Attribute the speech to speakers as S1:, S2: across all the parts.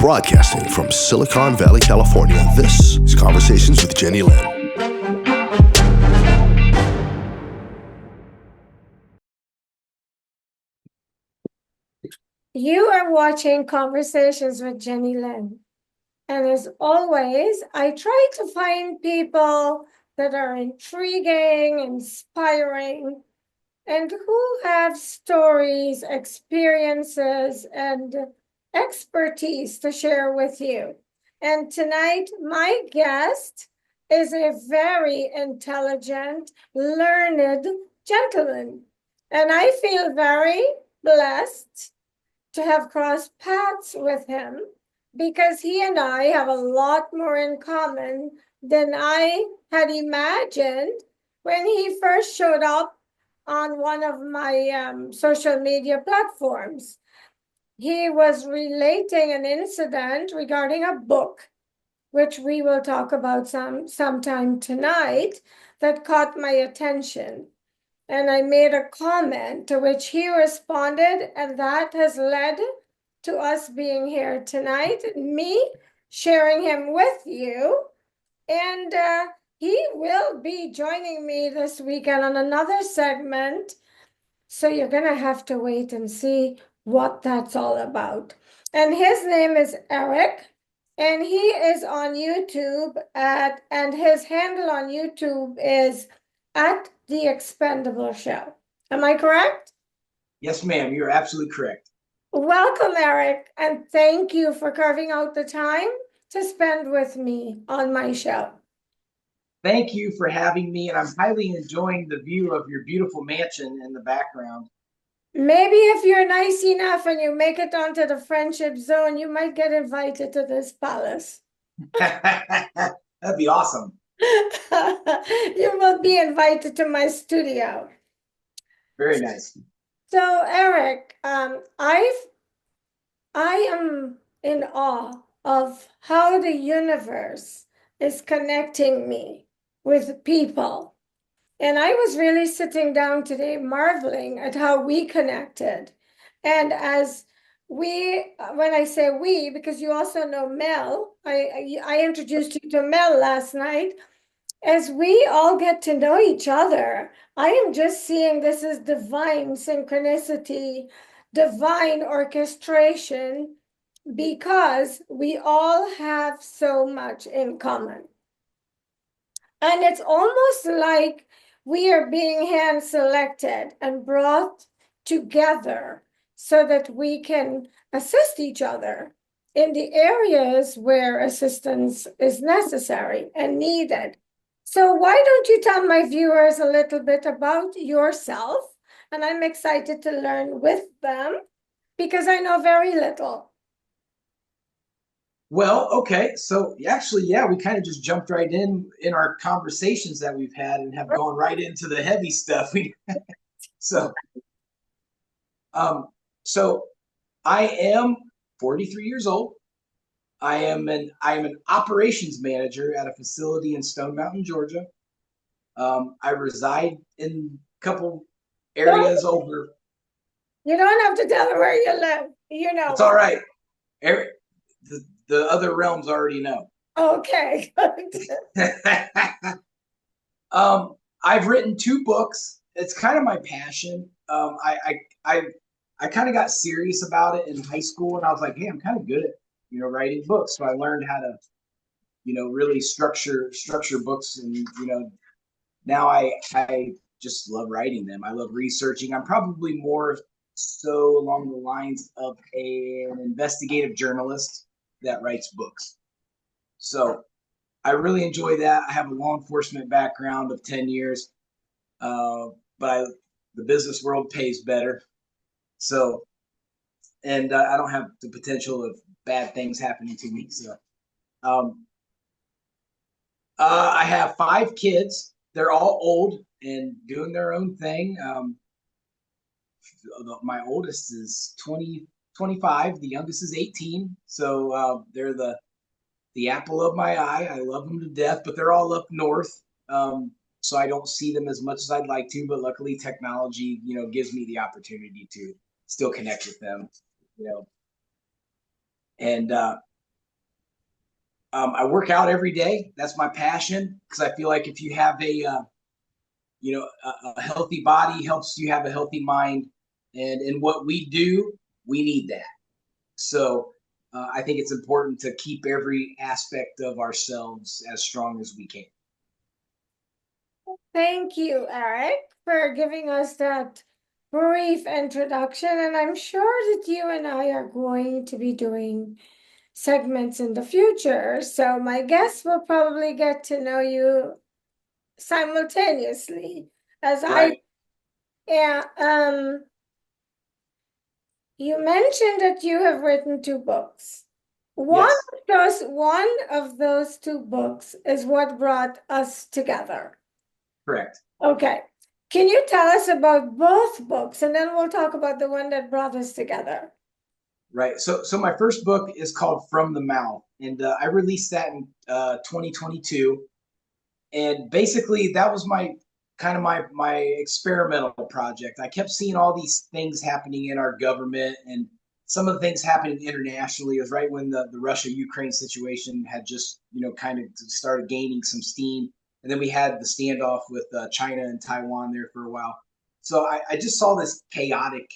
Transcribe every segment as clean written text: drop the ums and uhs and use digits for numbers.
S1: Broadcasting from Silicon Valley, California, this is Conversations with Jennylyn.
S2: You are watching Conversations with Jennylyn. And as always, I try to find people that are intriguing, inspiring, and who have stories, experiences, and expertise to share with you. And tonight, my guest is a very intelligent, learned gentleman. And I feel very blessed to have crossed paths with him because he and I have a lot more in common than I had imagined when he first showed up on one of my social media platforms. He was relating an incident regarding a book, which we will talk about sometime tonight, that caught my attention. And I made a comment to which he responded, and that has led to us being here tonight, me sharing him with you. And he will be joining me this weekend on another segment. So you're going to have to wait and see what that's all about. And his name is Erik, and he is on YouTube and his handle on YouTube is at THEExpendable Show. Am I correct?
S3: Yes, ma'am. You're absolutely correct.
S2: Welcome, Erik, and thank you for carving out the time to spend with me on my show.
S3: Thank you for having me, and I'm highly enjoying the view of your beautiful mansion in the background.
S2: Maybe if you're nice enough and you make it onto the friendship zone, you might get invited to this palace.
S3: That'd be awesome.
S2: You will be invited to my studio.
S3: Very nice.
S2: So, Erik, I am in awe of how the universe is connecting me with people. And I was really sitting down today marveling at how we connected. And as we, when I say we, because you also know Mel, I introduced you to Mel last night. As we all get to know each other, I am just seeing this as divine synchronicity, divine orchestration, because we all have so much in common. And it's almost like we are being hand selected and brought together so that we can assist each other in the areas where assistance is necessary and needed. So why don't you tell my viewers a little bit about yourself? And I'm excited to learn with them because I know very little.
S3: Well, okay. So actually, yeah, we kind of just jumped right in our conversations that we've had and have gone right into the heavy stuff. So, so I am 43 years old. I am an operations manager at a facility in Stone Mountain, Georgia. I reside in a couple areas over.
S2: You don't have to tell them where you live. You know.
S3: It's all right. Erik, the other realms already know.
S2: Okay.
S3: I've written 2 books. It's kind of my passion. I kind of got serious about it in high school, and I was like, hey, I'm kind of good at writing books. So I learned how to really structure books, and now I just love writing them. I love researching. I'm probably more so along the lines of an investigative journalist that writes books. So I really enjoy that. I have a law enforcement background of 10 years, but the business world pays better. So, and I don't have the potential of bad things happening to me. So I have 5 kids. They're all old and doing their own thing. My oldest is 25. The youngest is 18. So they're the apple of my eye. I love them to death, but they're all up north. So I don't see them as much as I'd like to, but luckily technology, gives me the opportunity to still connect with them, And I work out every day. That's my passion because I feel like if you have a healthy body helps you have a healthy mind, and in what we do, we need that. So I think it's important to keep every aspect of ourselves as strong as we can.
S2: Thank you, Eric, for giving us that brief introduction. And I'm sure that you and I are going to be doing segments in the future. So my guests will probably get to know you simultaneously as I,
S3: Right.
S2: yeah. You mentioned that you have written 2 books.
S3: Yes.
S2: One of those 2 books is what brought us together.
S3: Correct.
S2: Okay. Can you tell us about both books and then we'll talk about the one that brought us together?
S3: Right. So my first book is called From the Mouth, and I released that in 2022. And basically, that was my kind of my experimental project. I kept seeing all these things happening in our government, and some of the things happening internationally. It was right when the Russia Ukraine situation had just kind of started gaining some steam, and then we had the standoff with China and Taiwan there for a while. So I just saw this chaotic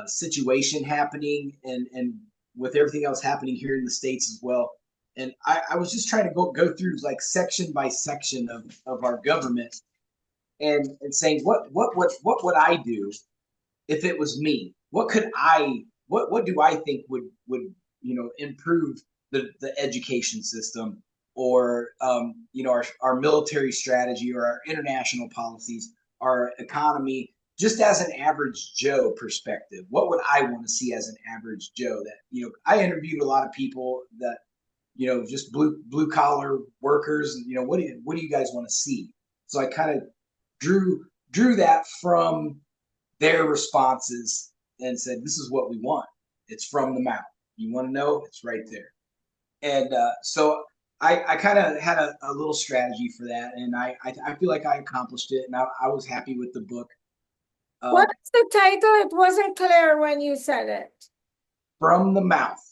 S3: situation happening, and with everything else happening here in the States as well. And I was just trying to go through like section by section of our government, and saying what would I do if it was me? What do I think would improve the education system, or our military strategy, or our international policies, our economy, just as an average Joe perspective? What would I want to see as an average Joe? That I interviewed a lot of people that just blue collar workers. What do you guys want to see? So I kind of drew that from their responses and said, this is what we want. It's from the mouth. You want to know? It's right there. And so I kind of had a little strategy for that, and I feel like I accomplished it, and I was happy with the book.
S2: What is the title? It wasn't clear when you said it.
S3: From the Mouth.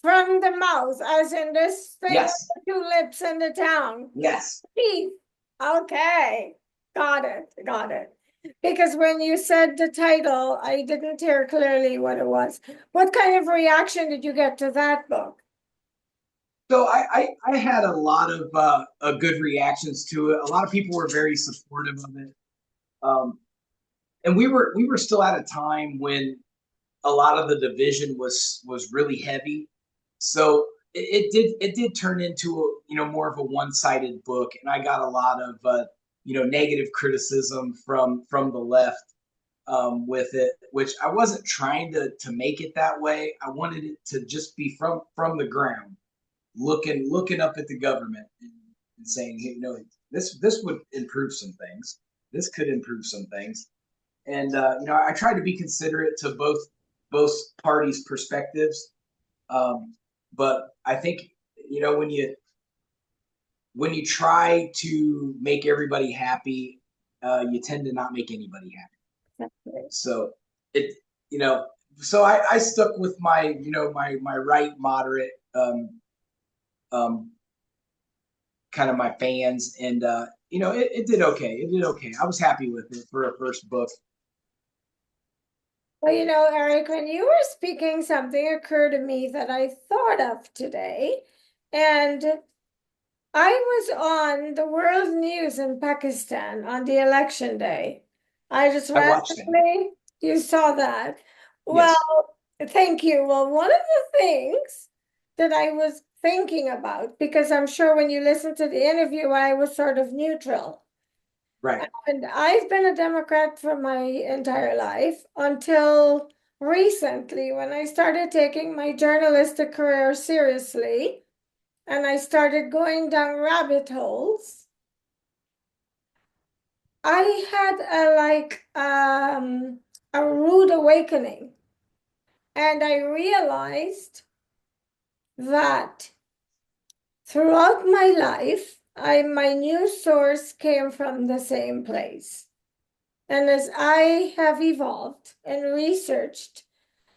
S2: From the mouth, as in this thing
S3: Yes.
S2: with the 2 lips and the tongue.
S3: Yes.
S2: Teeth. Okay. Got it. Because when you said the title, I didn't hear clearly what it was. What kind of reaction did you get to that book?
S3: So I had a lot of good reactions to it. A lot of people were very supportive of it, and we were still at a time when a lot of the division was really heavy. So it did turn into more of a one-sided book, and I got a lot of negative criticism from the left with it, which I wasn't trying to make it that way. I wanted it to just be from the ground, looking up at the government, and saying, hey, this would improve some things. This could improve some things, and I tried to be considerate to both parties' perspectives. But I think when you try to make everybody happy, you tend to not make anybody happy. So it so I stuck with my right moderate kind of my fans, and it did okay. It did okay. I was happy with it for a first book.
S2: Well, Eric, when you were speaking, something occurred to me that I thought of today. And I was on the world news in Pakistan on the election day. I just
S3: I watched that.
S2: randomly, you saw that.
S3: Yes.
S2: Well, thank you. Well, one of the things that I was thinking about, because I'm sure when you listened to the interview, I was sort of neutral.
S3: Right.
S2: And I've been a Democrat for my entire life until recently when I started taking my journalistic career seriously and I started going down rabbit holes. I had a rude awakening, and I realized that throughout my life, my news source came from the same place. And as I have evolved and researched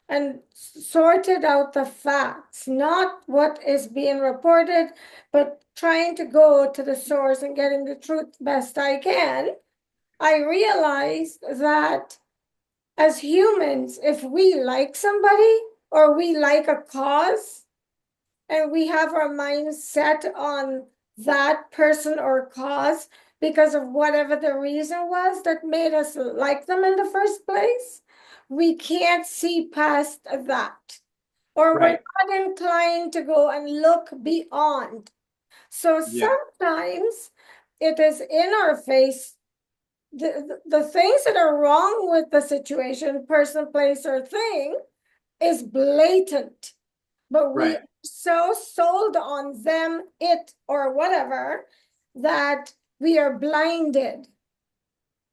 S2: and sorted out the facts, not what is being reported, but trying to go to the source and getting the truth best I can, I realized that as humans, if we like somebody or we like a cause and we have our minds set on that person or cause because of whatever the reason was that made us like them in the first place, we can't see past that. Or we're
S3: Right.
S2: not inclined to go and look beyond. So
S3: Yeah.
S2: sometimes it is in our face. The things that are wrong with the situation, person, place, or thing is blatant. But we
S3: Right.
S2: are so sold on them, it, or whatever, that we are blinded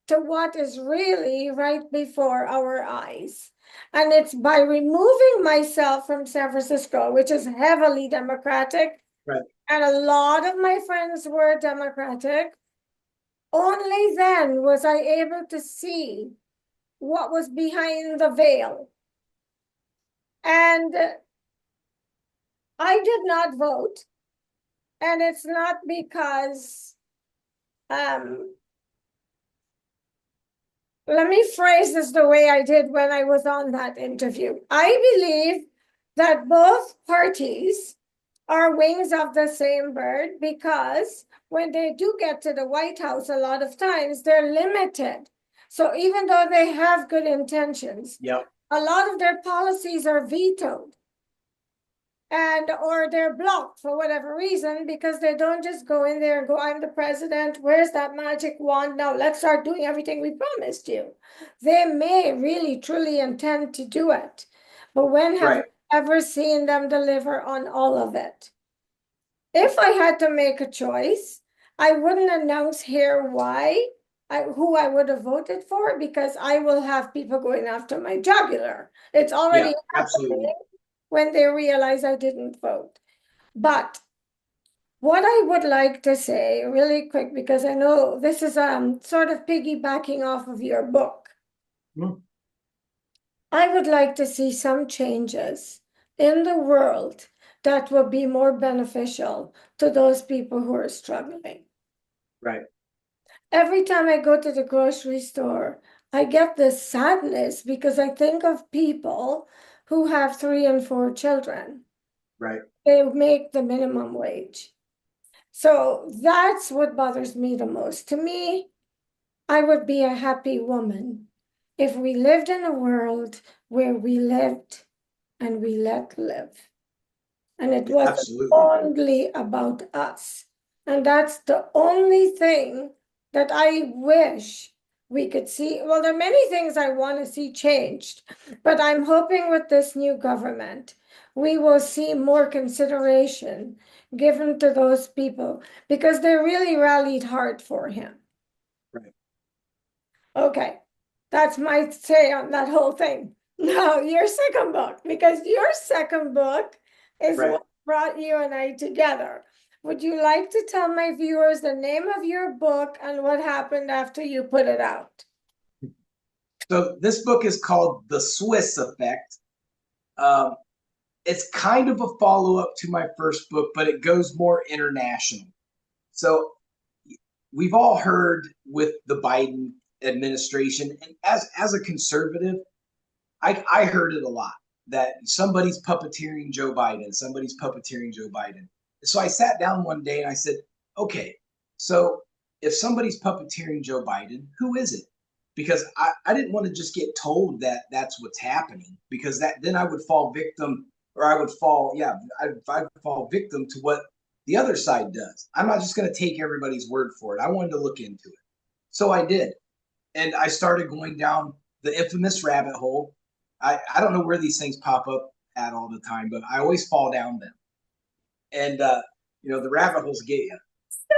S2: to what is really right before our eyes. And it's by removing myself from San Francisco, which is heavily Democratic,
S3: Right.
S2: and a lot of my friends were Democratic, only then was I able to see what was behind the veil. And I did not vote. And it's not because, let me phrase this the way I did when I was on that interview. I believe that both parties are wings of the same bird because when they do get to the White House, a lot of times they're limited. So even though they have good intentions,
S3: Yep.
S2: a lot of their policies are vetoed and or they're blocked for whatever reason because they don't just go in there and go, I'm the president, where's that magic wand? Now let's start doing everything we promised you. They may really truly intend to do it, but when have
S3: Right.
S2: we ever seen them deliver on all of it? If I had to make a choice, I wouldn't announce here who I would have voted for, because I will have people going after my jugular. It's
S3: Yeah.
S2: already
S3: Absolutely.
S2: happening when they realize I didn't vote. But what I would like to say really quick, because I know this is sort of piggybacking off of your book.
S3: Hmm.
S2: I would like to see some changes in the world that will be more beneficial to those people who are struggling.
S3: Right.
S2: Every time I go to the grocery store, I get this sadness because I think of people who have 3 and 4 children.
S3: Right.
S2: They make the minimum wage. So that's what bothers me the most. To me, I would be a happy woman if we lived in a world where we lived and we let live. And it
S3: Yeah,
S2: wasn't
S3: absolutely.
S2: only about us. And that's the only thing that I wish we could see. Well, there are many things I want to see changed, but I'm hoping with this new government, we will see more consideration given to those people because they really rallied hard for him.
S3: Right.
S2: Okay, that's my say on that whole thing. Now, your second book, because your second book is
S3: Right.
S2: what brought you and I together. Would you like to tell my viewers the name of your book and what happened after you put it out?
S3: So this book is called The Swiss Effect. Um, it's kind of a follow-up to my first book, but it goes more international. So we've all heard with the Biden administration, and as a conservative, I heard it a lot that somebody's puppeteering Joe Biden, somebody's puppeteering Joe Biden. So I sat down one day and I said, okay, so if somebody's puppeteering Joe Biden, who is it? Because I didn't want to just get told that that's what's happening, because that then I would fall victim, or I would fall, yeah, I'd fall victim to what the other side does. I'm not just going to take everybody's word for it. I wanted to look into it. So I did. And I started going down the infamous rabbit hole. I don't know where these things pop up at all the time, but I always fall down them. And, the rabbit holes get you.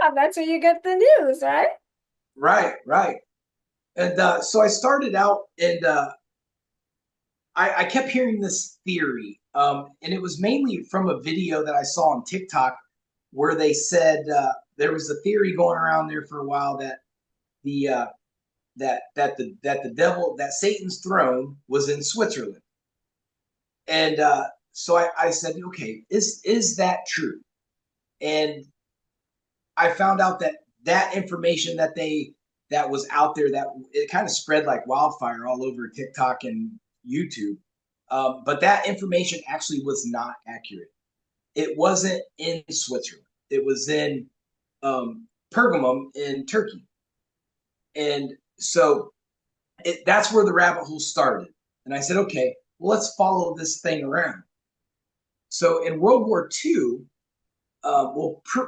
S2: Yeah, that's where you get the news, right?
S3: Right, right. And so I started out, and I kept hearing this theory. And it was mainly from a video that I saw on TikTok where they said there was a theory going around there for a while that the that the devil, that Satan's throne was in Switzerland. And so I said, okay, is that true? And I found out that information that was out there, that it kind of spread like wildfire all over TikTok and YouTube. But that information actually was not accurate. It wasn't in Switzerland. It was in Pergamum in Turkey. And so that's where the rabbit hole started. And I said, okay, well, let's follow this thing around. So in World War II,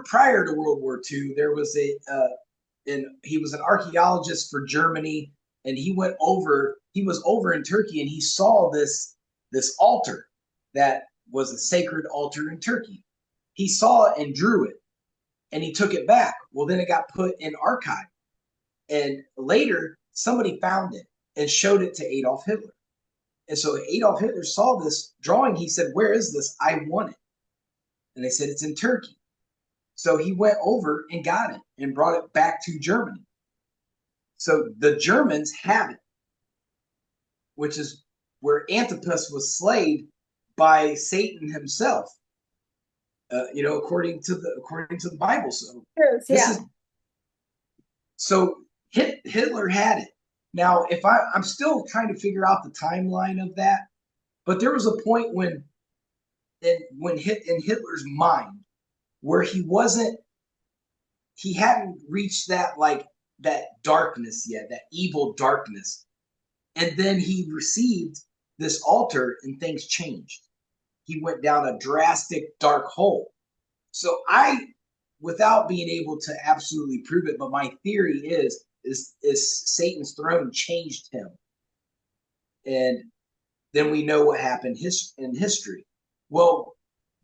S3: prior to World War II, there was he was an archaeologist for Germany, and he was over in Turkey, and he saw this altar that was a sacred altar in Turkey. He saw it and drew it, and he took it back. Well, then it got put in archive, and later somebody found it and showed it to Adolf Hitler. And so Adolf Hitler saw this drawing. He said, "Where is this? I want it." And they said, "It's in Turkey." So he went over and got it and brought it back to Germany. So the Germans have it, which is where Antipas was slayed by Satan himself. According to the Bible. So Hitler had it. Now, if I'm still trying to figure out the timeline of that, but there was a point when in Hitler's mind where he hadn't reached that darkness yet, that evil darkness. And then he received this altar and things changed. He went down a drastic dark hole. So without being able to absolutely prove it, but my theory is Satan's throne changed him. And then we know what happened in history. Well,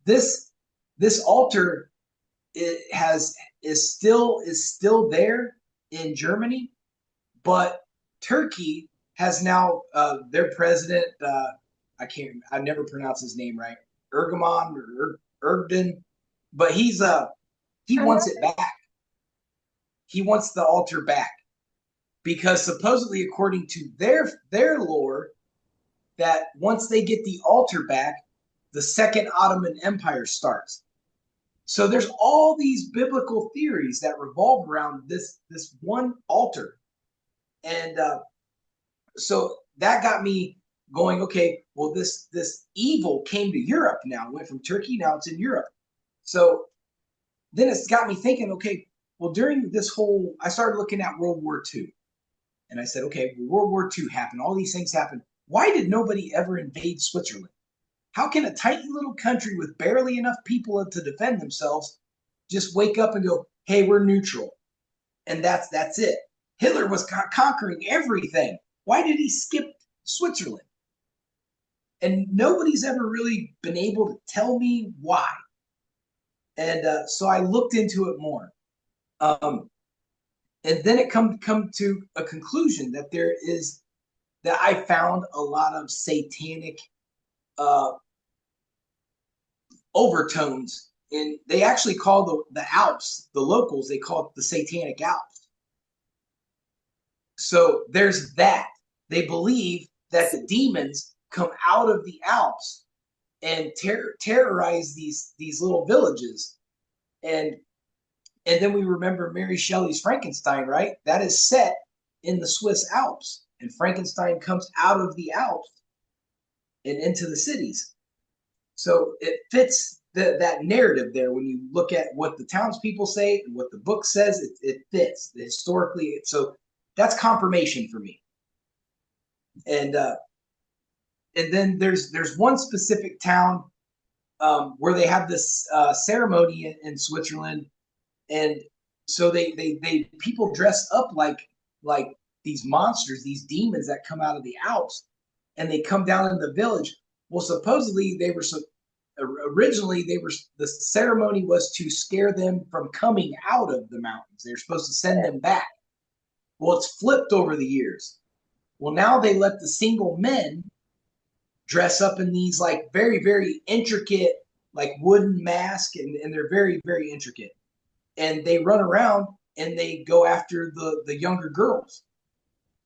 S3: this altar is still there in Germany, but Turkey has now their president. I never pronounce his name right. Erdogan or Erdogan, but he wants it back. He wants the altar back because supposedly, according to their lore, that once they get the altar back, the Second Ottoman Empire starts. So there's all these biblical theories that revolve around this one altar, and so that got me going. Okay, well this evil came to Europe now. It went from Turkey, now it's in Europe. So then it's got me thinking. Okay, well during this whole, I started looking at World War II, and I said, okay, well, World War II happened. All these things happened. Why did nobody ever invade Switzerland? How can a tiny little country with barely enough people to defend themselves just wake up and go, hey, we're neutral? And that's it. Hitler was conquering everything. Why did he skip Switzerland? And nobody's ever really been able to tell me why. And so I looked into it more. And then it come to a conclusion that that I found a lot of satanic overtones, and they actually call the Alps, the locals, they call it the Satanic Alps. So there's that. They believe that the demons come out of the Alps and terrorize these little villages. And then we remember Mary Shelley's Frankenstein, right? That is set in the Swiss Alps, and Frankenstein comes out of the Alps and into the cities. So it fits that narrative there. When you look at what the townspeople say and what the book says, it fits historically. So that's confirmation for me. And then there's one specific town where they have this ceremony in Switzerland, and so they people dress up like these monsters, these demons that come out of the Alps, and they come down in the village. Well, supposedly originally the ceremony was to scare them from coming out of the mountains. They're supposed to send them back. Well, it's flipped over the years. Well, now they let the single men dress up in these like very, very intricate like wooden masks, and they're very, very intricate. And they run around and they go after the younger girls.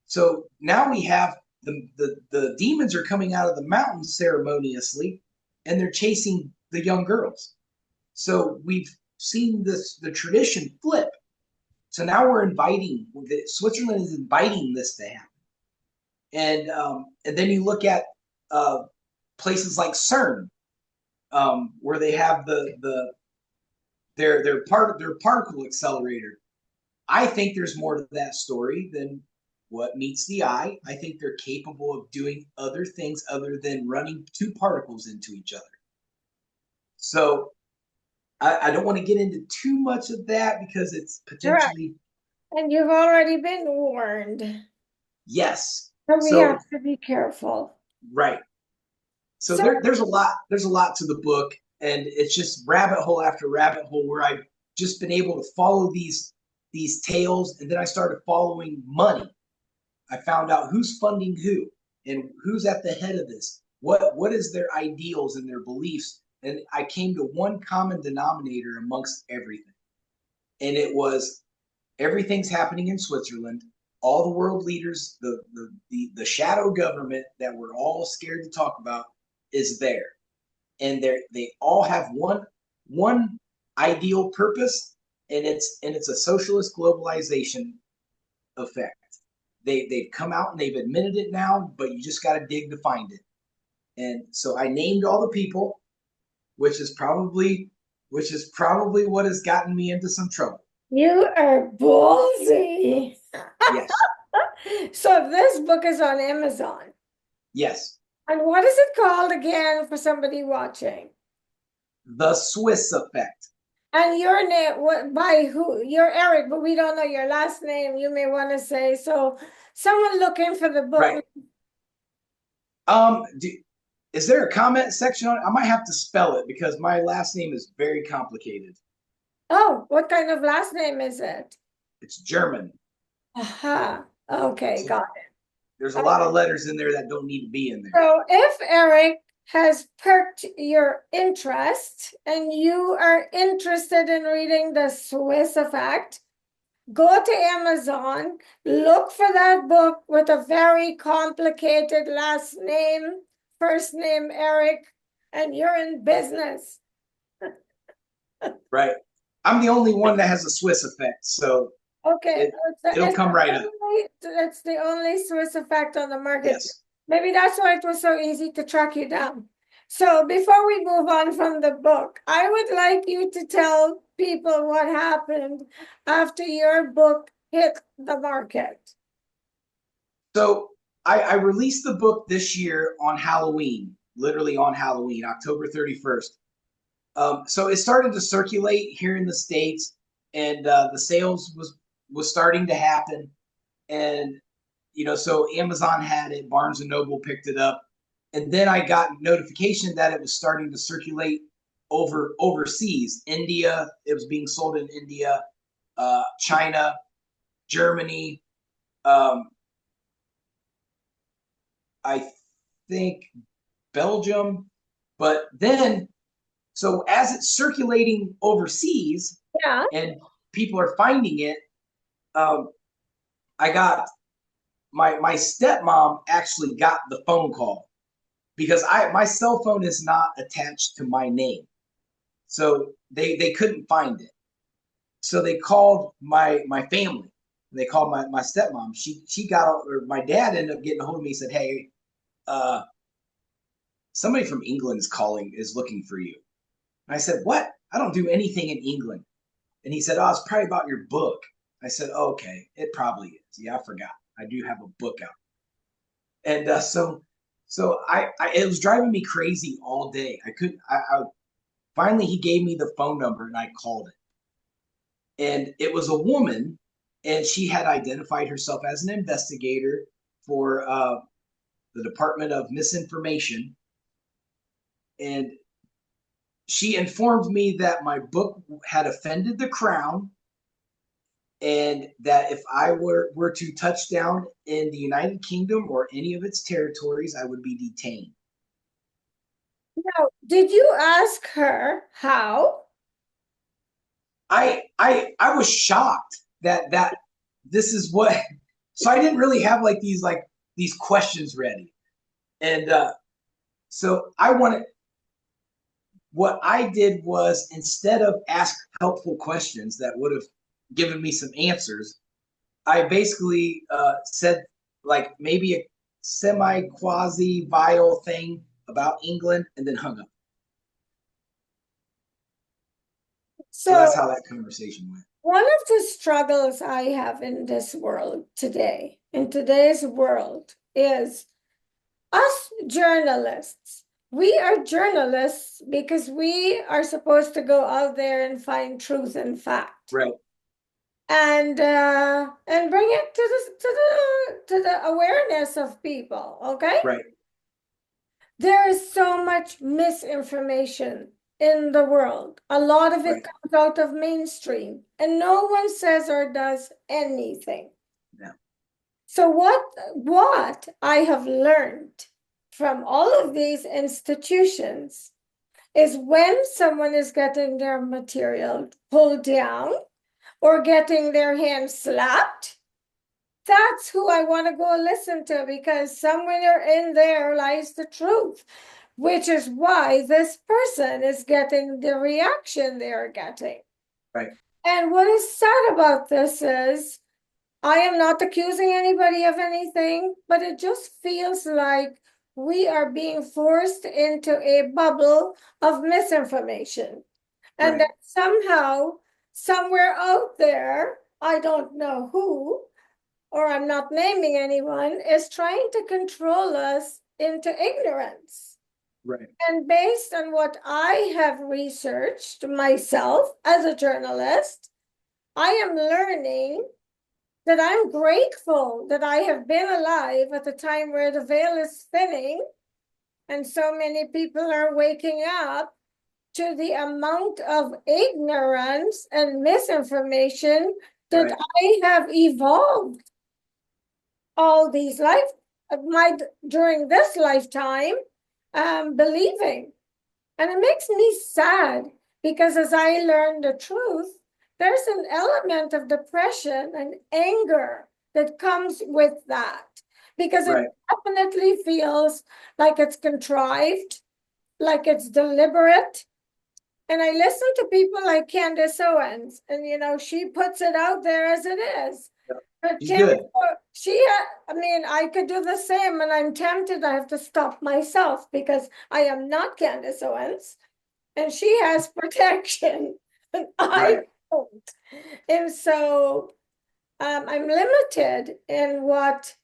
S3: So now we have the demons are coming out of the mountains ceremoniously, and they're chasing the young girls. So we've seen the tradition flip. So now we're inviting, Switzerland is inviting this to happen. And then you look at places like CERN, where they have their particle accelerator. I think there's more to that story than what meets the eye. I think they're capable of doing other things other than running two particles into each other. So I don't want to get into too much of that because it's potentially.
S2: Right. And you've already been warned.
S3: Yes.
S2: So we have to be careful.
S3: Right. So there's a lot to the book, and it's just rabbit hole after rabbit hole where I've just been able to follow these tales, and then I started following money. I found out who's funding who and who's at the head of this. What is their ideals and their beliefs? And I came to one common denominator amongst everything. And it was everything's happening in Switzerland. All the world leaders, the shadow government that we're all scared to talk about is there. And they all have one ideal purpose, and it's a socialist globalization effect. They've come out and they've admitted it now, but you just got to dig to find it. And so I named all the people, which is probably what has gotten me into some trouble.
S2: You are ballsy.
S3: Yes.
S2: So this book is on Amazon.
S3: Yes.
S2: And what is it called again for somebody watching?
S3: The Swiss Effect.
S2: And your name, what, by who? You're Erik, but we don't know your last name. You may want to say, so someone looking for the book.
S3: Right. Is there a comment section on it? I might have to spell it because my last name is very complicated.
S2: Oh, what kind of last name is it?
S3: It's German.
S2: Aha. Okay, got it.
S3: There's a lot of letters in there that don't need to be in there.
S2: So if Erik has perked your interest and you are interested in reading The Swiss Effect, go to Amazon, look for that book with a very complicated last name, first name Erik, and you're in business.
S3: Right. I'm the only one that has a Swiss effect, so
S2: okay,
S3: it'll come right up.
S2: That's the only Swiss effect on the market.
S3: Yes.
S2: Maybe that's why it was so easy to track you down. So before we move on from the book, I would like you to tell people what happened after your book hit the market.
S3: So I released the book this year on Halloween, literally on Halloween, October 31st. So it started to circulate here in the States, and the sales was starting to happen. And, so Amazon had it, Barnes & Noble picked it up. And then I got notification that it was starting to circulate overseas. India, it was being sold in India, China, Germany, I think Belgium. But then, so as it's circulating overseas,
S2: yeah,
S3: and people are finding it, I got my stepmom actually got the phone call because my cell phone is not attached to my name, so they couldn't find it. So they called my family. They called my stepmom. She got, or my dad ended up getting a hold of me and said, "Hey, somebody from England is looking for you." And I said, "What? I don't do anything in England." And he said, "Oh, it's probably about your book." I said, "Okay, it probably is. Yeah, I forgot. I do have a book out." And so it was driving me crazy all day. Finally, he gave me the phone number and I called it. And it was a woman, and she had identified herself as an investigator for the Department of Misinformation. And she informed me that my book had offended the crown, and that if I were to touch down in the United Kingdom or any of its territories, I would be detained.
S2: Now, did you ask her how?
S3: I was shocked that this is what. So I didn't really have these these questions ready. And so what I did was, instead of ask helpful questions that would have given me some answers, I basically said like maybe a semi quasi vile thing about England and then hung up. So that's how that conversation went.
S2: One of the struggles I have in this world today, in today's world, is us journalists. We are journalists because we are supposed to go out there and find truth and fact.
S3: Right.
S2: And bring it to the awareness of people, okay?
S3: Right.
S2: There is so much misinformation in the world. A lot of it comes out of mainstream, and no one says or does anything.
S3: Yeah.
S2: So what I have learned from all of these institutions is when someone is getting their material pulled down or getting their hand slapped, that's who I want to go listen to, because somewhere in there lies the truth, which is why this person is getting the reaction they're getting.
S3: Right.
S2: And what is sad about this is I am not accusing anybody of anything, but it just feels like we are being forced into a bubble of misinformation. And that somehow, somewhere out there, I don't know who, or I'm not naming anyone, is trying to control us into ignorance.
S3: Right.
S2: And based on what I have researched myself as a journalist, I am learning that I'm grateful that I have been alive at a time where the veil is thinning and so many people are waking up to the amount of ignorance and misinformation that I have evolved all these during this lifetime believing. And it makes me sad because as I learn the truth, there's an element of depression and anger that comes with that, because it definitely feels like it's contrived, like it's deliberate. And I listen to people like Candace Owens, and she puts it out there as it is. But
S3: good.
S2: I could do the same, and I'm tempted. I have to stop myself because I am not Candace Owens, and she has protection, and I don't. And so I'm limited in what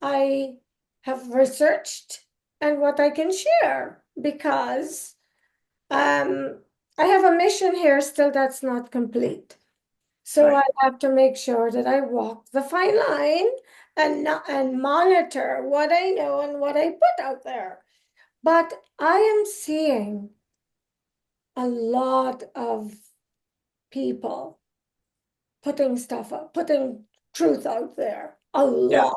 S2: I have researched and what I can share, because I have a mission here still that's not complete. So I have to make sure that I walk the fine line and monitor what I know and what I put out there. But I am seeing a lot of people putting stuff up, putting truth out there. A lot.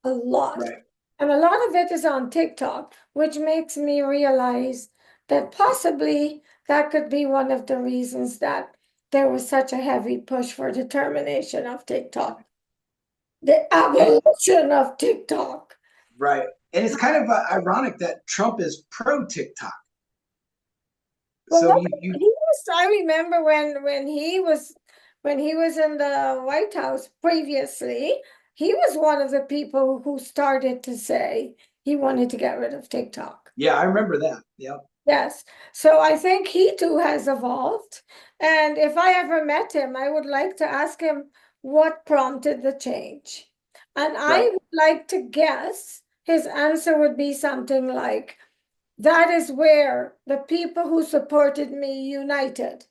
S3: Right.
S2: And a lot of it is on TikTok, which makes me realize that possibly that could be one of the reasons that there was such a heavy push for the termination of TikTok, the abolition of TikTok.
S3: Right. And it's kind of ironic that Trump is pro TikTok.
S2: Well,
S3: So
S2: I remember when he was in the White House previously, he was one of the people who started to say he wanted to get rid of TikTok.
S3: Yeah, I remember that. Yeah.
S2: Yes. So I think he too has evolved. And if I ever met him, I would like to ask him what prompted the change. And I would like to guess his answer would be something like, that is where the people who supported me united.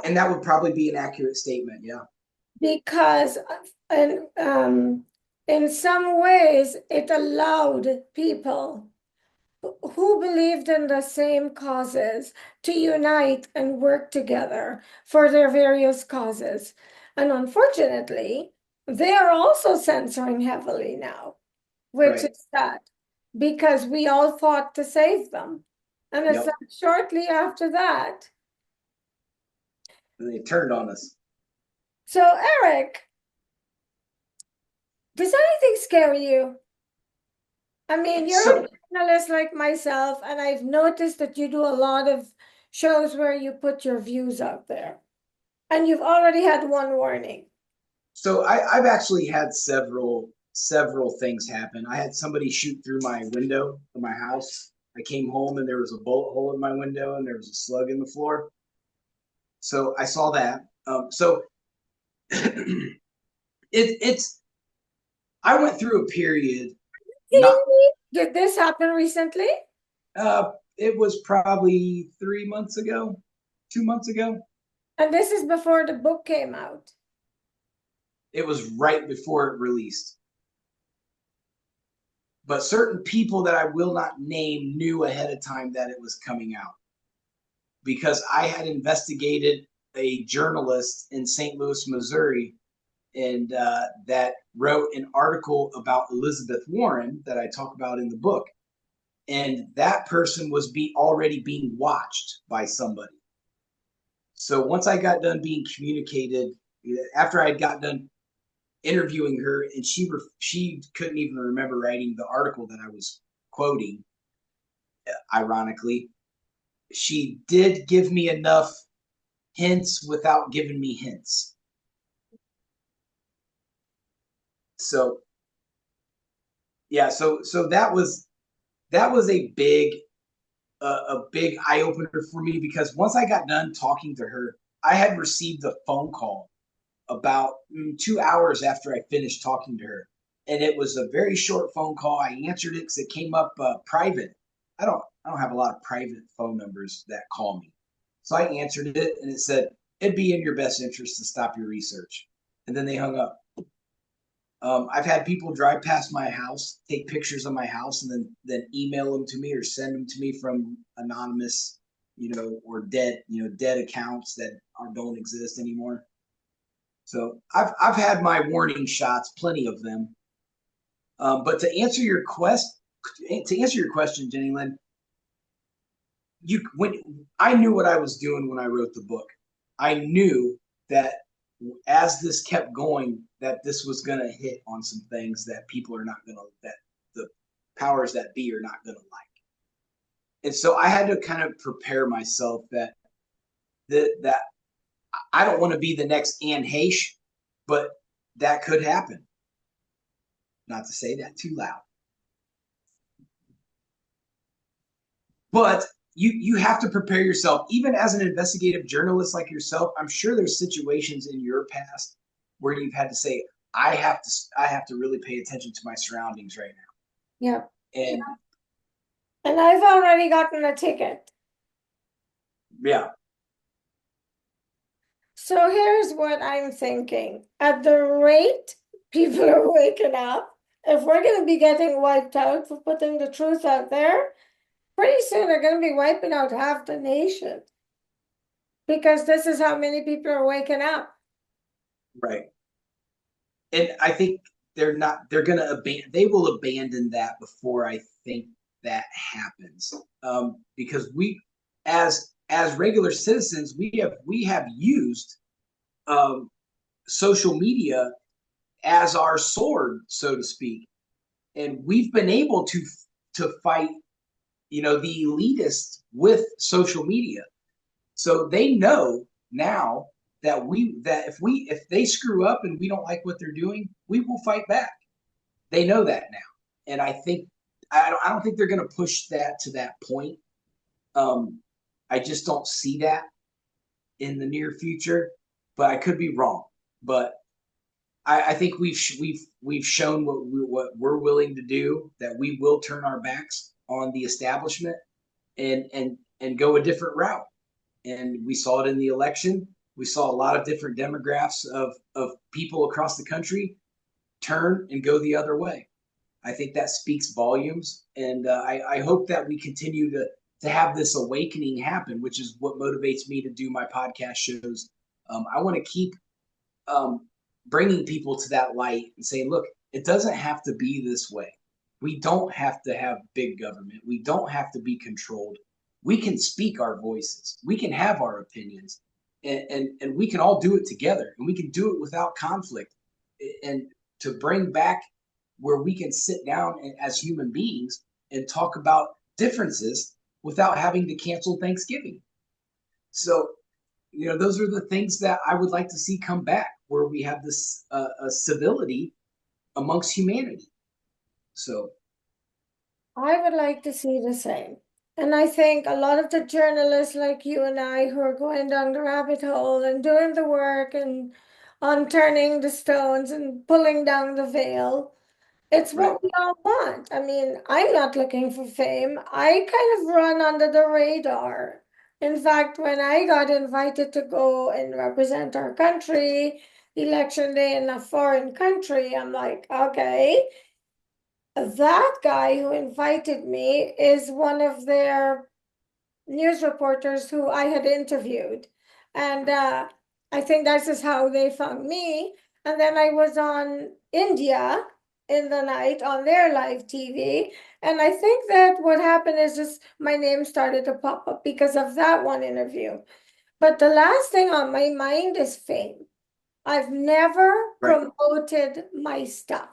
S3: And that would probably be an accurate statement. Yeah.
S2: Because in some ways, it allowed people who believed in the same causes to unite and work together for their various causes. And unfortunately, they are also censoring heavily now, which is sad, because we all fought to save them. And it's shortly after that.
S3: And they turned on us.
S2: So, Erik, Does anything scare you? I mean, you're
S3: So
S2: a journalist like myself, and I've noticed that you do a lot of shows where you put your views out there. And you've already had one warning.
S3: I've actually had several things happen. I had somebody shoot through my window of my house. I came home and there was a bullet hole in my window and there was a slug in the floor. So I saw that. It's I went through a period. Not
S2: Kidding me? Did this happen recently?
S3: it was probably 3 months ago, 2 months ago.
S2: And this is before the book came out.
S3: It was right before it released. But certain people that I will not name knew ahead of time that it was coming out because I had investigated a journalist in St. Louis, Missouri, and that wrote an article about Elizabeth Warren that I talk about in the book. And that person was already being watched by somebody. So once I got done being communicated, after I got done interviewing her, and she couldn't even remember writing the article that I was quoting, ironically, she did give me enough hints without giving me hints. So yeah, so that was a big eye opener for me because once I got done talking to her, I had received a phone call about 2 hours after I finished talking to her, and it was a very short phone call. I answered it because it came up private. I don't have a lot of private phone numbers that call me, so I answered it, and it said it'd be in your best interest to stop your research, and then they hung up. I've had people drive past my house, take pictures of my house, and then email them to me or send them to me from anonymous, or dead accounts that don't exist anymore. So I've had my warning shots, plenty of them. But to answer your question, Jennylyn, when I knew what I was doing when I wrote the book, I knew that as this kept going, that this was going to hit on some things that people are not going to, that the powers that be are not going to like. And so I had to kind of prepare myself that I don't want to be the next Anne Heche, but that could happen. Not to say that too loud. But you have to prepare yourself. Even as an investigative journalist like yourself, I'm sure there's situations in your past where you've had to say, I have to really pay attention to my surroundings right now.
S2: Yeah.
S3: And
S2: And I've already gotten a ticket.
S3: yeah.
S2: So here's what I'm thinking. At the rate people are waking up, if we're going to be getting wiped out for putting the truth out there, pretty soon they're going to be wiping out half the nation. Because this is how many people are waking up.
S3: Right. And I think they will abandon that before I think that happens. Because we, as regular citizens, we have used social media as our sword, so to speak, and we've been able to fight, the elitists with social media. So they know now that if they screw up and we don't like what they're doing, we will fight back. They know that now, and I don't think they're going to push that to that point. I just don't see that in the near future, but I could be wrong. But I think we've shown what we're willing to do, that we will turn our backs on the establishment and go a different route. And we saw it in the election. We saw a lot of different demographics of people across the country turn and go the other way. I think that speaks volumes, and I hope that we continue to have this awakening happen, which is what motivates me to do my podcast shows. I want to keep bringing people to that light and saying, look, it doesn't have to be this way. We don't have to have big government. We don't have to be controlled. We can speak our voices. We can have our opinions, and we can all do it together, and we can do it without conflict. And to bring back where we can sit down as human beings and talk about differences without having to cancel Thanksgiving. So, those are the things that I would like to see come back, where we have this civility amongst humanity. So,
S2: I would like to see the same. And I think a lot of the journalists like you and I who are going down the rabbit hole and doing the work and on turning the stones and pulling down the veil, it's
S3: right,
S2: what we all want. I mean, I'm not looking for fame. I kind of run under the radar. In fact, when I got invited to go and represent our country, election day in a foreign country, I'm like, okay, that guy who invited me is one of their news reporters who I had interviewed. And I think that's just how they found me. And then I was on India in the night on their live TV. And I think that what happened is just my name started to pop up because of that one interview. But the last thing on my mind is fame. I've never
S3: right,
S2: promoted my stuff.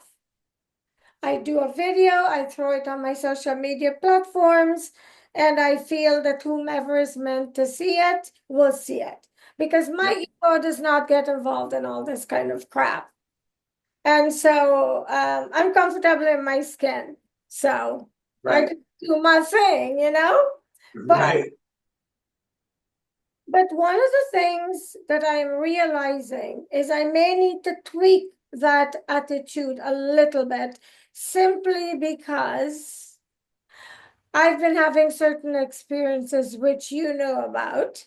S2: I do a video, I throw it on my social media platforms, and I feel that whomever is meant to see it will see it. Because my
S3: yep,
S2: ego does not get involved in all this kind of crap. And so I'm comfortable in my skin. So I
S3: right,
S2: just do my thing, you know? But
S3: right,
S2: but one of the things that I'm realizing is I may need to tweak that attitude a little bit simply because I've been having certain experiences which you know about,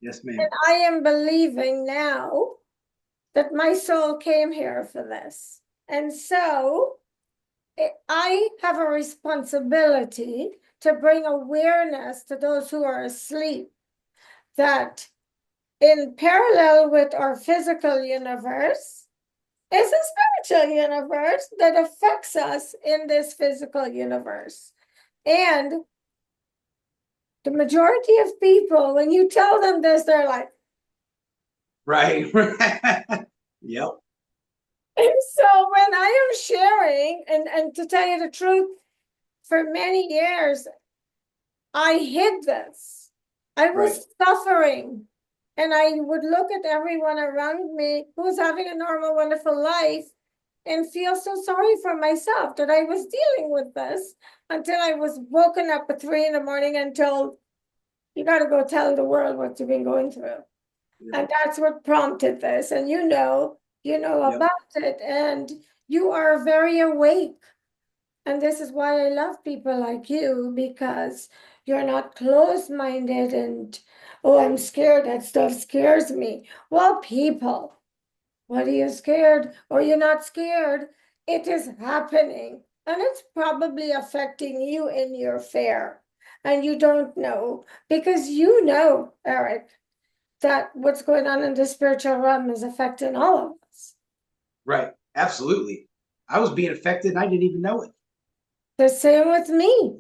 S3: yes,
S2: and
S3: ma'am,
S2: I am believing now that my soul came here for this. And so I have a responsibility to bring awareness to those who are asleep that in parallel with our physical universe is a spiritual universe that affects us in this physical universe. And the majority of people, when you tell them this, they're like,
S3: right, yep,
S2: and so when I am sharing, and to tell you the truth, for many years, I hid this. I
S3: right,
S2: was suffering. And I would look at everyone around me who was having a normal, wonderful life and feel so sorry for myself that I was dealing with this until I was woken up at 3 in the morning and told, you got to go tell the world what you've been going through.
S3: yeah,
S2: And that's what prompted this. And you know
S3: yep,
S2: about it, and you are very awake. And this is why I love people like you, because you're not closed-minded and, oh, I'm scared, that stuff scares me. Well, people, what are you scared? Or you're not scared? It is happening. And it's probably affecting you in your fare. And you don't know, because you know, Erik, that what's going on in the spiritual realm is affecting all of us.
S3: right, absolutely. I was being affected and I didn't even know it.
S2: The same with me.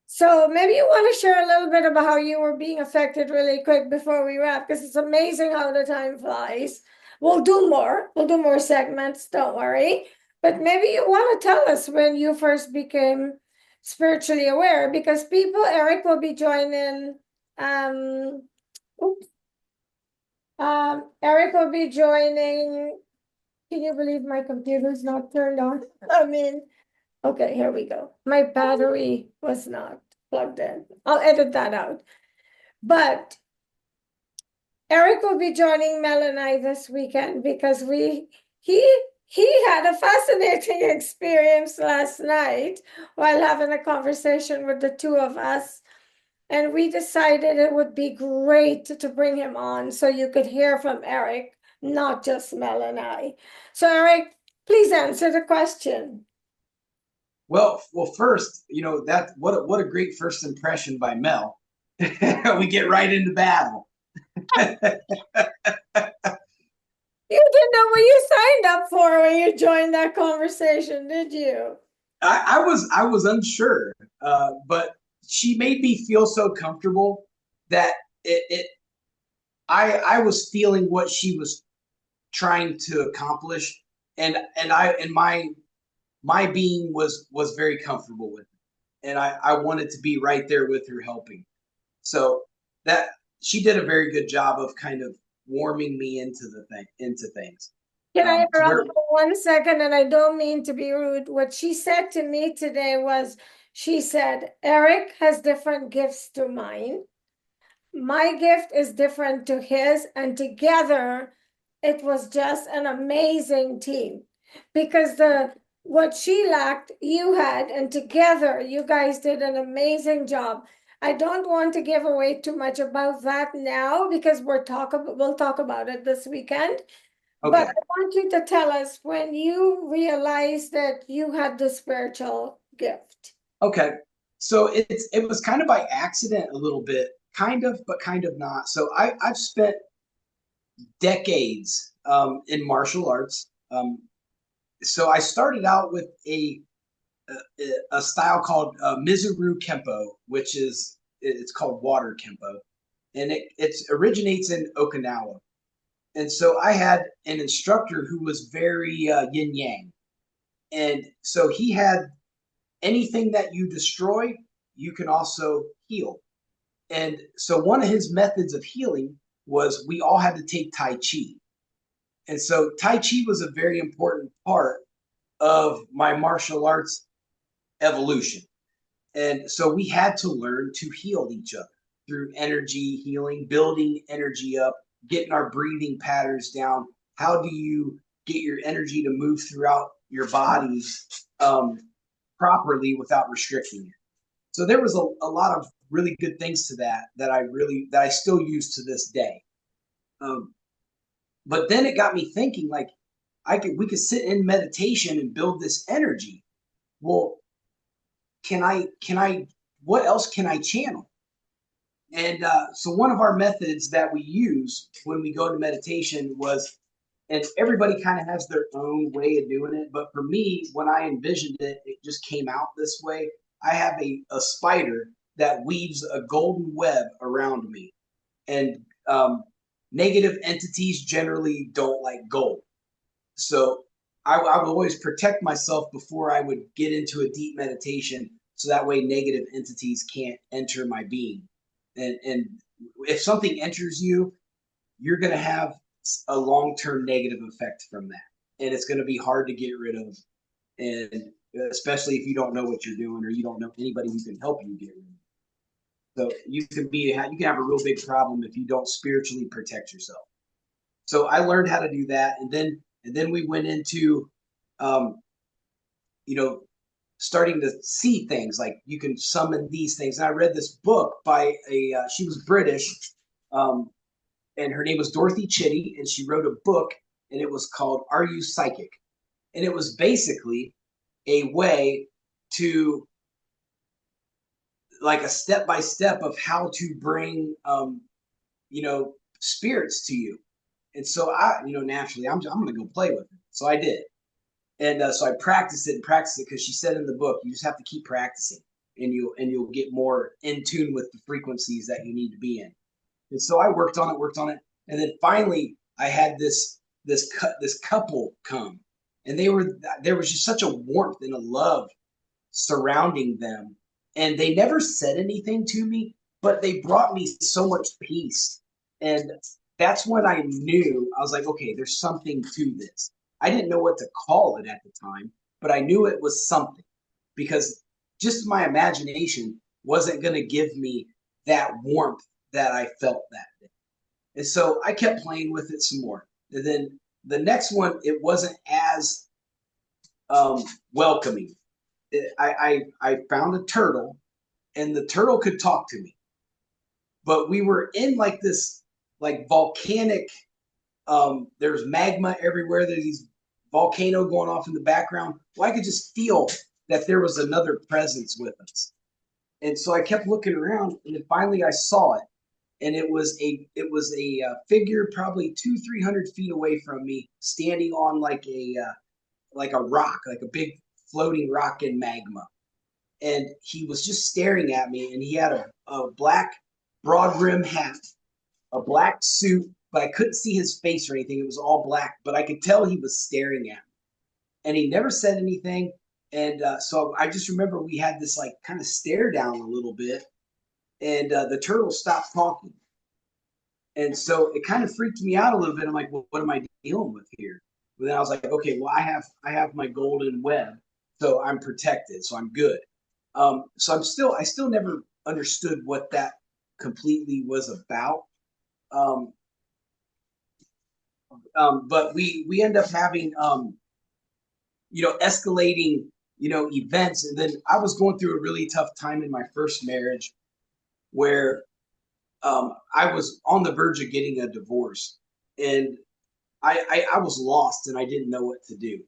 S2: So maybe you want to share a little bit about how you were being affected really quick before we wrap, because it's amazing how the time flies. We'll do more. We'll do more segments, don't worry. But maybe you want to tell us when you first became spiritually aware, because people, Erik will be joining, oops, Erik will be joining. Can you believe my computer's not turned on? I mean, okay, here we go. My battery was not plugged in. I'll edit that out. But Erik will be joining Mel and I this weekend because he had a fascinating experience last night while having a conversation with the two of us. And we decided it would be great to bring him on so you could hear from Erik, not just Mel and I. So Erik, please answer the question.
S3: Well, first, that what a great first impression by Mel. We get right into battle.
S2: You didn't know what you signed up for when you joined that conversation, did you?
S3: I was unsure, but she made me feel so comfortable that I was feeling what she was trying to accomplish, my being was very comfortable with it, and I wanted to be right there with her helping. So that she did a very good job of kind of warming me into things.
S2: Can I
S3: To
S2: interrupt
S3: where
S2: for 1 second? And I don't mean to be rude. What she said to me today was, she said, Erik has different gifts to mine. My gift is different to his, and together it was just an amazing team because the what she lacked, you had, and together you guys did an amazing job. I don't want to give away too much about that now because we'll talk about it this weekend. But
S3: okay,
S2: I want you to tell us when you realized that you had the spiritual gift.
S3: okay. So it was kind of by accident a little bit, kind of, but kind of not. So I've spent decades in martial arts. So I started out with a style called Mizuru Kempo, which is it's called water Kempo, and it originates in Okinawa. And so I had an instructor who was very yin yang, and so he had anything that you destroy, you can also heal. And so one of his methods of healing was we all had to take Tai Chi. And so Tai Chi was a very important part of my martial arts evolution. And so we had to learn to heal each other through energy healing, building energy up, getting our breathing patterns down. How do you get your energy to move throughout your body um, properly without restricting it? So there was a lot of really good things to that I still use to this day. Um, but then it got me thinking, like we could sit in meditation and build this energy. Well, can I what else can I channel? And so one of our methods that we use when we go to meditation was, and everybody kind of has their own way of doing it, but for me, when I envisioned it, it just came out this way. I have a spider that weaves a golden web around me, and negative entities generally don't like gold. So I would always protect myself before I would get into a deep meditation, so that way negative entities can't enter my being. And if something enters you, you're going to have a long-term negative effect from that, and it's going to be hard to get rid of. And especially if you don't know what you're doing or you don't know anybody who can help you get rid of it. So you can have a real big problem if you don't spiritually protect yourself. So I learned how to do that, and then we went into, um, you know, starting to see things like you can summon these things. And I read this book by she was British, um, and her name was Dorothy Chitty, and she wrote a book, and it was called "Are You Psychic?" And it was basically a way to, like, a step by step of how to bring spirits to you. And so naturally I'm going to go play with it. So I did. And so I practiced it because she said in the book, you just have to keep practicing, and you'll get more in tune with the frequencies that you need to be in. And so I worked on it, and then finally I had this couple come, and there was just such a warmth and a love surrounding them, and they never said anything to me, but they brought me so much peace. And that's when I knew, I was like, okay, there's something to this. I didn't know what to call it at the time, but I knew it was something, because just my imagination wasn't going to give me that warmth that I felt that day. And so I kept playing with it some more. And then the next one, it wasn't as welcoming. I found a turtle, and the turtle could talk to me, but we were in like this like volcanic. There's magma everywhere. There's these volcano going off in the background. Well, I could just feel that there was another presence with us, and so I kept looking around, and then finally I saw it, and it was a figure probably 200-300 feet away from me, standing on like a rock, like a big floating rock in magma. And he was just staring at me, and he had a black broad brim hat, a black suit, but I couldn't see his face or anything. It was all black, but I could tell he was staring at me. and he never said anything. And so I just remember we had this like kind of stare down a little bit, and the turtle stopped talking. And so it kind of freaked me out a little bit. I'm like, well, what am I dealing with here? But then I was like, okay, well, I have my golden web, so I'm protected, so I'm good. So I still never understood what that completely was about. Um, but we end up having escalating events, and then I was going through a really tough time in my first marriage where I was on the verge of getting a divorce, and I was lost and I didn't know what to do.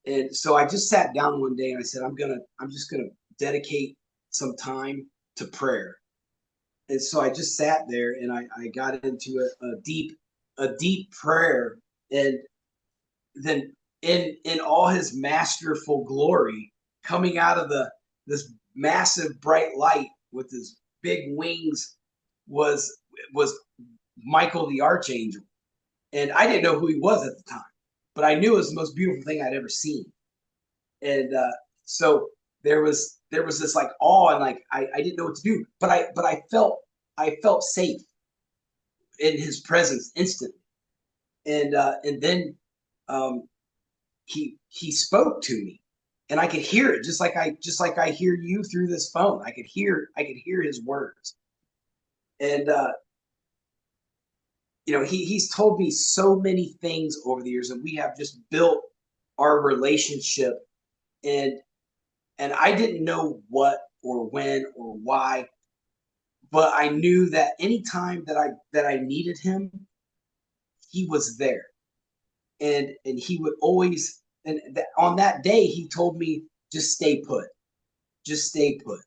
S3: And so I just sat down one day and I said, I'm just gonna dedicate some time to prayer. And so I just sat there and I got into a deep prayer, and then in all his masterful glory, coming out of this massive bright light with his big wings was Michael the Archangel. And I didn't know who he was at the time, but I knew it was the most beautiful thing I'd ever seen. And so there was this like awe, and like I didn't know what to do, but I felt safe in his presence instantly. And then um, he spoke to me, and I could hear it just like I hear you through this phone. I could hear his words, and he's told me so many things over the years, and we have just built our relationship, and I didn't know what or when or why, but I knew that anytime that I needed him, he was there, and he would always. And on that day, he told me, just stay put, just stay put.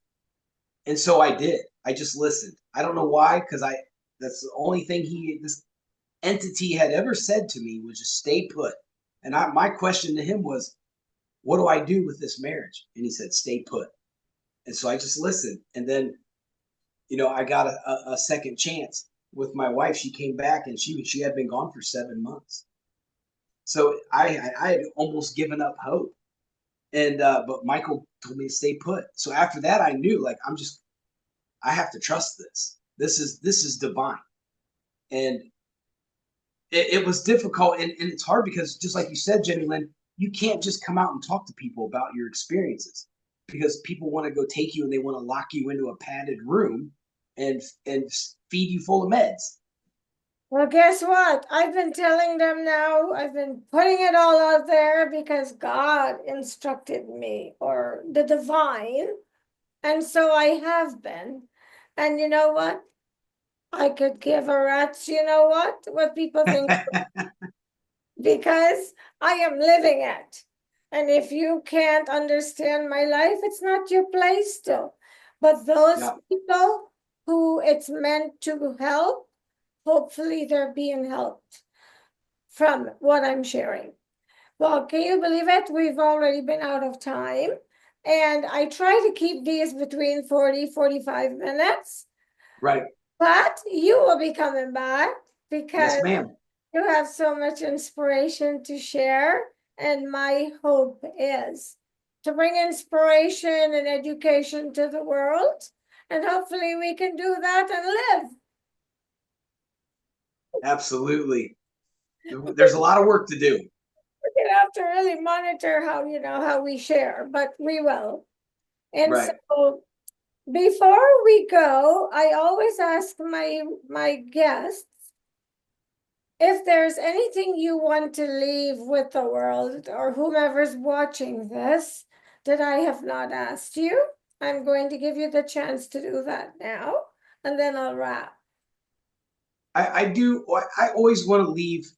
S3: And so I did. I just listened. I don't know why, because that's the only thing this entity had ever said to me was just stay put. And my question to him was, what do I do with this marriage? And he said, stay put. And so I just listened. And then, I got a second chance with my wife. She came back, and she had been gone for 7 months. So I had almost given up hope. And but Michael told me to stay put. So after that, I knew, like, I have to trust this. This is divine. And it was difficult, and it's hard because, just like you said, Jennylyn, you can't just come out and talk to people about your experiences, because people want to go take you and they want to lock you into a padded room and feed you full of meds.
S2: Well, guess what? I've been telling them now, I've been putting it all out there because God instructed me, or the divine. And so I have been. And you know what? I could give a rat's, what people think, because I am living it. And if you can't understand my life, it's not your place to. But those people who it's meant to help, hopefully they're being helped from what I'm sharing. Well, can you believe it? We've already been out of time. And I try to keep these between 40-45 minutes.
S3: Right.
S2: But you will be coming back because
S3: yes, ma'am.
S2: You have so much inspiration to share. And my hope is to bring inspiration and education to the world. And hopefully we can do that and live.
S3: Absolutely. There's a lot of work to do.
S2: We're gonna have to really monitor how we share, but we will. And
S3: right.
S2: So before we go, I always ask my guests, if there's anything you want to leave with the world or whomever's watching this that I have not asked you, I'm going to give you the chance to do that now, and then I'll wrap.
S3: I always want to leave,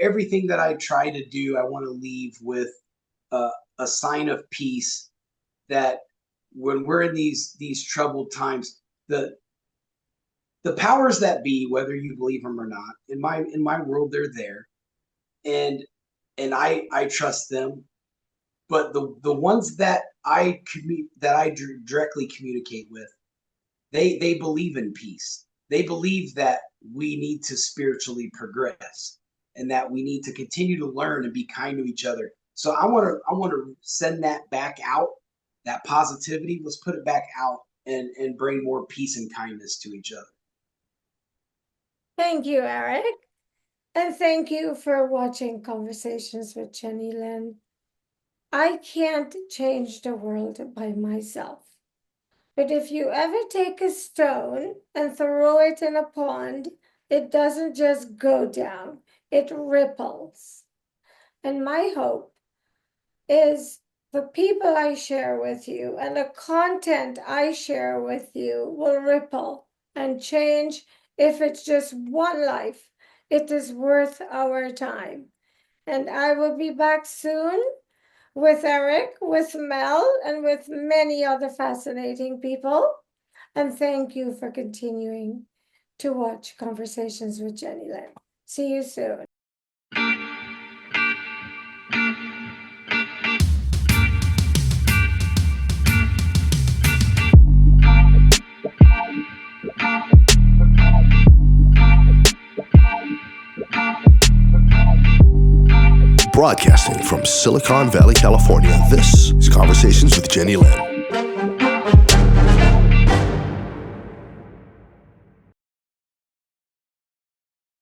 S3: everything that I try to do, I want to leave with a sign of peace, that when we're in these troubled times, the powers that be, whether you believe them or not, in my world, they're there, and I trust them. But the ones that I directly communicate with, they believe in peace. They believe that we need to spiritually progress, and that we need to continue to learn and be kind to each other. So I want to send that back out, that positivity. Let's put it back out and bring more peace and kindness to each other.
S2: Thank you, Erik. And thank you for watching Conversations with Jennylyn. I can't change the world by myself. But if you ever take a stone and throw it in a pond, it doesn't just go down, it ripples. And my hope is the people I share with you and the content I share with you will ripple and change. If it's just one life, it is worth our time. And I will be back soon with Erik, with Mel, and with many other fascinating people. And thank you for continuing to watch Conversations with Jennylyn. See you soon.
S1: Broadcasting from Silicon Valley, California, this is Conversations with Jennylyn.